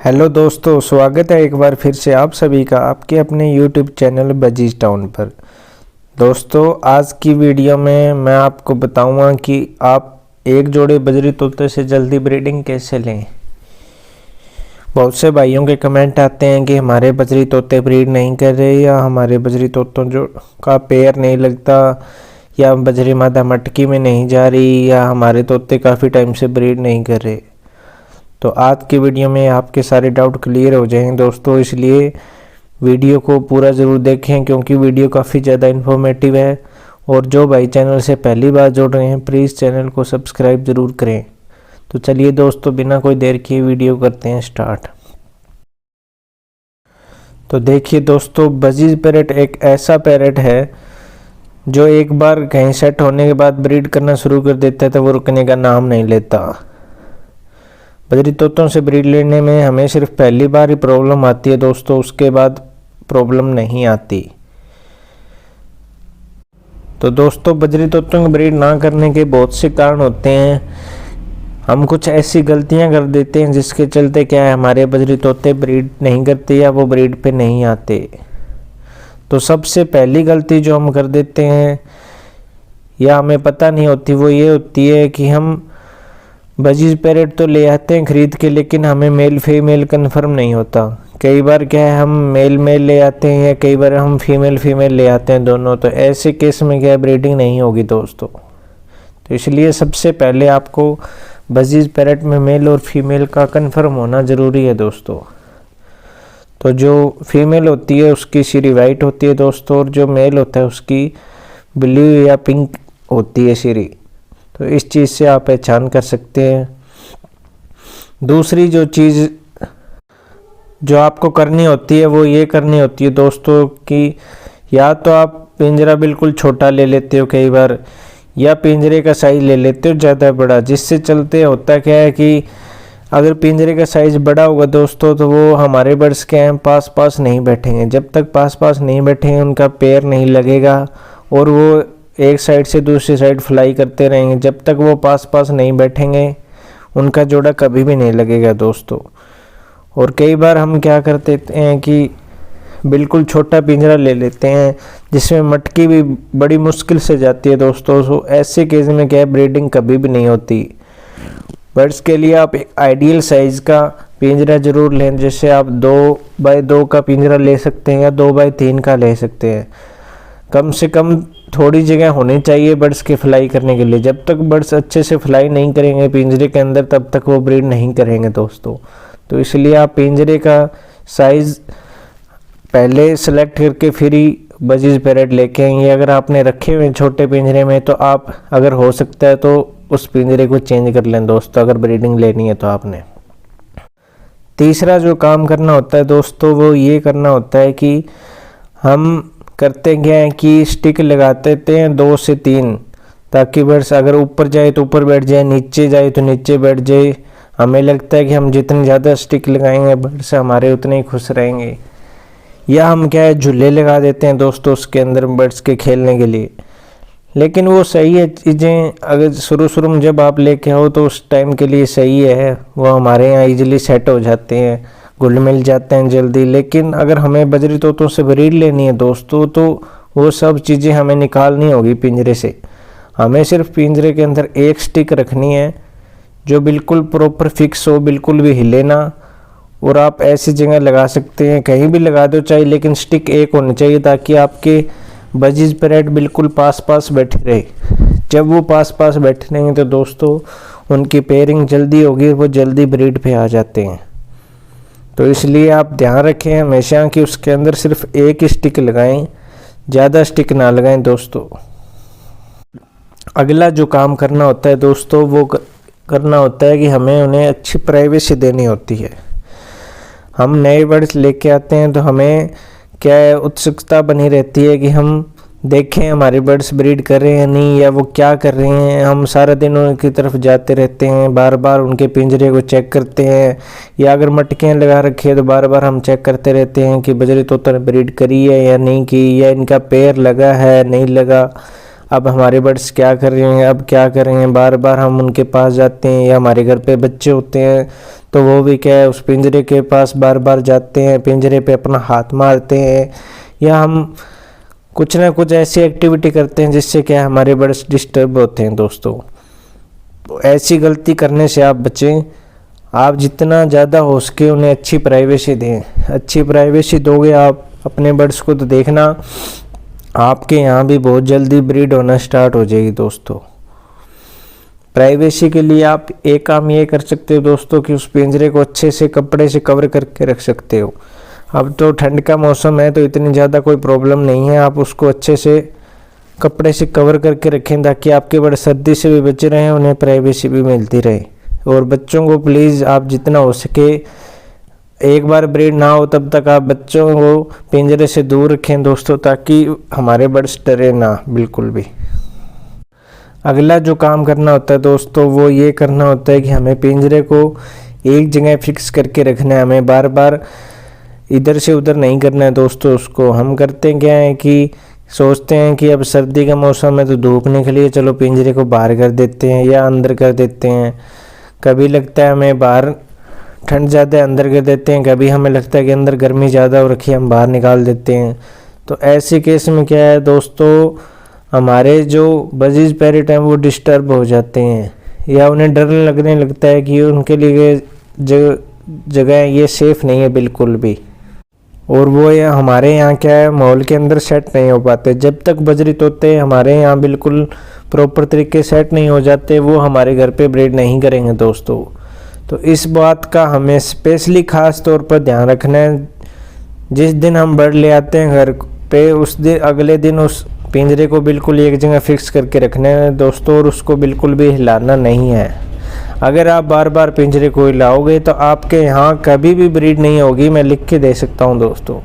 Hello दोस्तों, स्वागत है एक बार फिर से आप सभी का आपके अपने यूट्यूब चैनल बजीज टाउन पर। दोस्तों, आज की वीडियो में मैं आपको बताऊंगा कि आप एक जोड़े बजरी तोते से जल्दी ब्रीडिंग कैसे लें। बहुत से भाइयों के कमेंट आते हैं कि हमारे बजरी तोते ब्रीड नहीं कर रहे, या हमारे बजरी तोतों जो का पेयर नहीं लगता, या बजरी मादा मटकी में नहीं जा रही, या हमारे तोते काफ़ी टाइम से ब्रीड नहीं कर रहे। तो आज की वीडियो में आपके सारे डाउट क्लियर हो जाएंगे दोस्तों, इसलिए वीडियो को पूरा ज़रूर देखें क्योंकि वीडियो काफ़ी ज़्यादा इन्फॉर्मेटिव है। और जो भाई चैनल से पहली बार जुड़ रहे हैं प्लीज़ चैनल को सब्सक्राइब ज़रूर करें। तो चलिए दोस्तों, बिना कोई देर किए वीडियो करते हैं स्टार्ट। तो देखिए दोस्तों, बजीज पैरेट एक ऐसा पैरेट है जो एक बार कहीं सेट होने के बाद ब्रीड करना शुरू कर देता है तो वो रुकने का नाम नहीं लेता। बजरी तोतों से ब्रीड लेने में हमें सिर्फ पहली बार ही प्रॉब्लम आती है दोस्तों, उसके बाद प्रॉब्लम नहीं आती। तो दोस्तों, बजरी तोतों की ब्रीड ना करने के बहुत से कारण होते हैं। हम कुछ ऐसी गलतियां कर देते हैं जिसके चलते क्या है, हमारे बजरी तोते ब्रीड नहीं करते या वो ब्रीड पे नहीं आते। तो सबसे पहली गलती जो हम कर देते हैं या हमें पता नहीं होती वो ये होती है कि हम बजीज पैरेट तो ले आते हैं खरीद के, लेकिन हमें मेल फीमेल कंफर्म नहीं होता। कई बार क्या है, हम मेल मेल ले आते हैं या कई बार हम फीमेल फीमेल ले आते हैं दोनों। तो ऐसे केस में क्या है, ब्रीडिंग नहीं होगी दोस्तों। तो इसलिए सबसे पहले आपको बजीज पैरेट में मेल और फीमेल का कंफर्म होना ज़रूरी है दोस्तों। तो जो फीमेल होती है उसकी सिरी वाइट होती है दोस्तों, और जो मेल होता है उसकी ब्लू या पिंक होती है सिरी। तो इस चीज़ से आप पहचान कर सकते हैं। दूसरी जो चीज़ जो आपको करनी होती है वो ये करनी होती है दोस्तों कि या तो आप पिंजरा बिल्कुल छोटा ले लेते हो कई बार, या पिंजरे का साइज़ ले लेते हो ज़्यादा बड़ा, जिससे चलते होता क्या है कि अगर पिंजरे का साइज़ बड़ा होगा दोस्तों तो वो हमारे बर्ड्स के हैं पास पास नहीं बैठेंगे। जब तक पास पास नहीं बैठेंगे उनका पैर नहीं लगेगा और वो एक साइड से दूसरी साइड फ्लाई करते रहेंगे। जब तक वो पास पास नहीं बैठेंगे उनका जोड़ा कभी भी नहीं लगेगा दोस्तों। और कई बार हम क्या करते हैं कि बिल्कुल छोटा पिंजरा ले लेते हैं जिसमें मटकी भी बड़ी मुश्किल से जाती है दोस्तों। तो ऐसे केस में क्या है, ब्रीडिंग कभी भी नहीं होती। बर्ड्स के लिए आप एक आइडियल साइज़ का पिंजरा ज़रूर लें, जैसे आप 2x2 का पिंजरा ले सकते हैं या 2x3 का ले सकते हैं। कम से कम थोड़ी जगह होनी चाहिए बर्ड्स के फ्लाई करने के लिए। जब तक बर्ड्स अच्छे से फ्लाई नहीं करेंगे पिंजरे के अंदर तब तक वो ब्रीड नहीं करेंगे दोस्तों। तो इसलिए आप पिंजरे का साइज़ पहले सेलेक्ट करके फिर ही बजीज पैरेट लेके आएंगे। अगर आपने रखे हुए छोटे पिंजरे में तो आप अगर हो सकता है तो उस पिंजरे को चेंज कर लें दोस्तों, अगर ब्रीडिंग लेनी है तो आपने। तीसरा जो काम करना होता है दोस्तों वो ये करना होता है कि हम करते क्या है कि स्टिक लगाते हैं 2 से 3, ताकि बर्ड्स अगर ऊपर जाए तो ऊपर बैठ जाए, नीचे जाए तो नीचे बैठ जाए। हमें लगता है कि हम जितनी ज़्यादा स्टिक लगाएंगे बर्ड्स हमारे उतने ही खुश रहेंगे। या हम क्या है, झूले लगा देते हैं दोस्तों उसके अंदर बर्ड्स के खेलने के लिए। लेकिन वो सही है चीज़ें, अगर शुरू में जब आप लेके आओ तो उस टाइम के लिए सही है, वो हमारे यहाँ ईजिली सेट हो जाते हैं, घुल मिल जाते हैं जल्दी। लेकिन अगर हमें बजरी तोतों से ब्रीड लेनी है दोस्तों तो वो सब चीज़ें हमें निकालनी होगी पिंजरे से। हमें सिर्फ पिंजरे के अंदर एक स्टिक रखनी है जो बिल्कुल प्रॉपर फिक्स हो, बिल्कुल भी हिले ना। और आप ऐसी जगह लगा सकते हैं, कहीं भी लगा दो चाहिए, लेकिन स्टिक एक होनी चाहिए ताकि आपके बजीज पैरेट बिल्कुल पास पास बैठे रहे। जब वो पास पास बैठे रहेंगे तो दोस्तों उनकी पेयरिंग जल्दी होगी, वो जल्दी ब्रीड पे आ जाते हैं। तो इसलिए आप ध्यान रखें हमेशा कि उसके अंदर सिर्फ एक ही स्टिक लगाएं, ज़्यादा स्टिक ना लगाएं दोस्तों। अगला जो काम करना होता है दोस्तों वो करना होता है कि हमें उन्हें अच्छी प्राइवेसी देनी होती है। हम नए बर्ड्स लेके आते हैं तो हमें क्या है, उत्सुकता बनी रहती है कि हम देखें हमारे बर्ड्स ब्रीड कर रहे हैं या नहीं, या वो क्या कर रहे हैं। हम सारा दिन उनकी तरफ जाते रहते हैं, बार बार उनके पिंजरे को चेक करते हैं, या अगर मटकियाँ लगा रखी है तो बार बार हम चेक करते रहते हैं कि बजरी तोता ने ब्रीड करी है या नहीं की, या इनका पैर लगा है नहीं लगा। अब हमारे बर्ड्स क्या कर रहे हैं, अब क्या कर रहे हैं, बार बार हम उनके पास जाते हैं। या हमारे घर पे बच्चे होते हैं तो वो भी क्या है, उस पिंजरे के पास बार बार जाते हैं, पिंजरे पे अपना हाथ मारते हैं, या हम कुछ ना कुछ ऐसी एक्टिविटी करते हैं जिससे क्या है हमारे बर्ड्स डिस्टर्ब होते हैं दोस्तों। तो ऐसी गलती करने से आप बचें। आप जितना ज़्यादा हो सके उन्हें अच्छी प्राइवेसी दें। अच्छी प्राइवेसी दोगे आप अपने बर्ड्स को तो देखना आपके यहाँ भी बहुत जल्दी ब्रीड होना स्टार्ट हो जाएगी दोस्तों। प्राइवेसी के लिए आप एक काम ये कर सकते हो दोस्तों कि उस पिंजरे को अच्छे से कपड़े से कवर करके रख सकते हो। अब तो ठंड का मौसम है तो इतनी ज़्यादा कोई प्रॉब्लम नहीं है, आप उसको अच्छे से कपड़े से कवर करके रखें ताकि आपके बड़े सर्दी से भी बचे रहें, उन्हें प्राइवेसी भी मिलती रहे। और बच्चों को प्लीज़ आप जितना हो सके, एक बार ब्रीड ना हो तब तक आप बच्चों को पिंजरे से दूर रखें दोस्तों, ताकि हमारे बर्ड्स डरे ना बिल्कुल भी। अगला जो काम करना होता है दोस्तों वो ये करना होता है कि हमें पिंजरे को एक जगह फिक्स करके रखना है। हमें बार बार इधर से उधर नहीं करना है दोस्तों। उसको हम करते हैं क्या है कि सोचते हैं कि अब सर्दी का मौसम है तो धूप निकली है, चलो पिंजरे को बाहर कर देते हैं या अंदर कर देते हैं। कभी लगता है हमें बाहर ठंड ज़्यादा है अंदर कर देते हैं, कभी हमें लगता है कि अंदर गर्मी ज़्यादा हो रखी है हम बाहर निकाल देते हैं। तो ऐसे केस में क्या है दोस्तों, हमारे जो बजीज पैरेट हैं वो डिस्टर्ब हो जाते हैं या उन्हें डर लगने लगता है कि उनके लिए जगह ये सेफ़ नहीं है बिल्कुल भी। और वो ये हमारे यहाँ क्या है मॉल के अंदर सेट नहीं हो पाते। जब तक बजरी तोते हमारे यहाँ बिल्कुल प्रॉपर तरीके सेट नहीं हो जाते वो हमारे घर पे ब्रीड नहीं करेंगे दोस्तों। तो इस बात का हमें स्पेशली ख़ास तौर पर ध्यान रखना है। जिस दिन हम बर्ड ले आते हैं घर पे उस दिन अगले दिन उस पिंजरे को बिल्कुल एक जगह फिक्स करके रखना है दोस्तों, और उसको बिल्कुल भी हिलाना नहीं है। अगर आप बार बार पिंजरे को हिलाओगे तो आपके यहाँ कभी भी ब्रीड नहीं होगी, मैं लिख के दे सकता हूँ दोस्तों।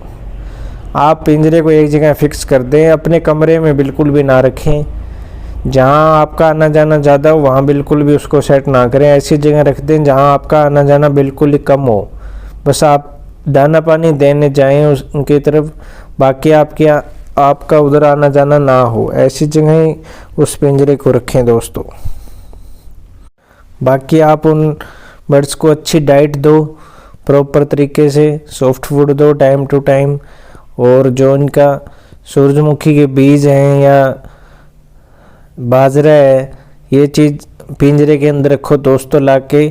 आप पिंजरे को एक जगह फिक्स कर दें, अपने कमरे में बिल्कुल भी ना रखें। जहाँ आपका आना जाना ज़्यादा हो वहाँ बिल्कुल भी उसको सेट ना करें। ऐसी जगह रख दें जहाँ आपका आना जाना बिल्कुल ही कम हो, बस आप दाना पानी देने जाएं उनकी तरफ, बाकी आपका उधर आना जाना ना हो। ऐसी जगह ही उस पिंजरे को रखें दोस्तों। बाकी आप उन बर्ड्स को अच्छी डाइट दो, प्रॉपर तरीके से सॉफ्ट फूड दो टाइम टू टाइम। और जो इनका सूरजमुखी के बीज हैं या बाजरा है ये चीज़ पिंजरे के अंदर रखो दोस्तों ला के।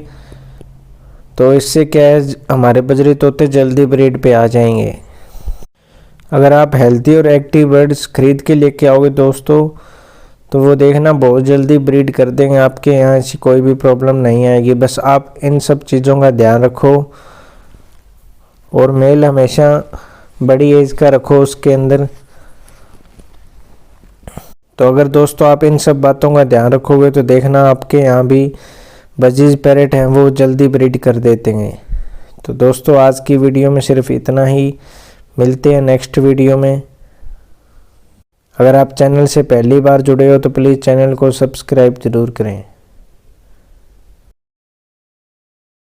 तो इससे क्या है हमारे बजरी तोते जल्दी ब्रीड पे आ जाएंगे। अगर आप हेल्थी और एक्टिव बर्ड्स खरीद के लेके आओगे दोस्तों तो वो देखना बहुत जल्दी ब्रीड कर देंगे। आपके यहाँ ऐसी कोई भी प्रॉब्लम नहीं आएगी। बस आप इन सब चीज़ों का ध्यान रखो। और मेल हमेशा बड़ी एज का रखो उसके अंदर। तो अगर दोस्तों आप इन सब बातों का ध्यान रखोगे तो देखना आपके यहाँ भी बजीज पैरेट हैं वो जल्दी ब्रीड कर देते हैं। तो दोस्तों आज की वीडियो में सिर्फ इतना ही, मिलते हैं नेक्स्ट वीडियो में। अगर आप चैनल से पहली बार जुड़े हो तो प्लीज़ चैनल को सब्सक्राइब ज़रूर करें।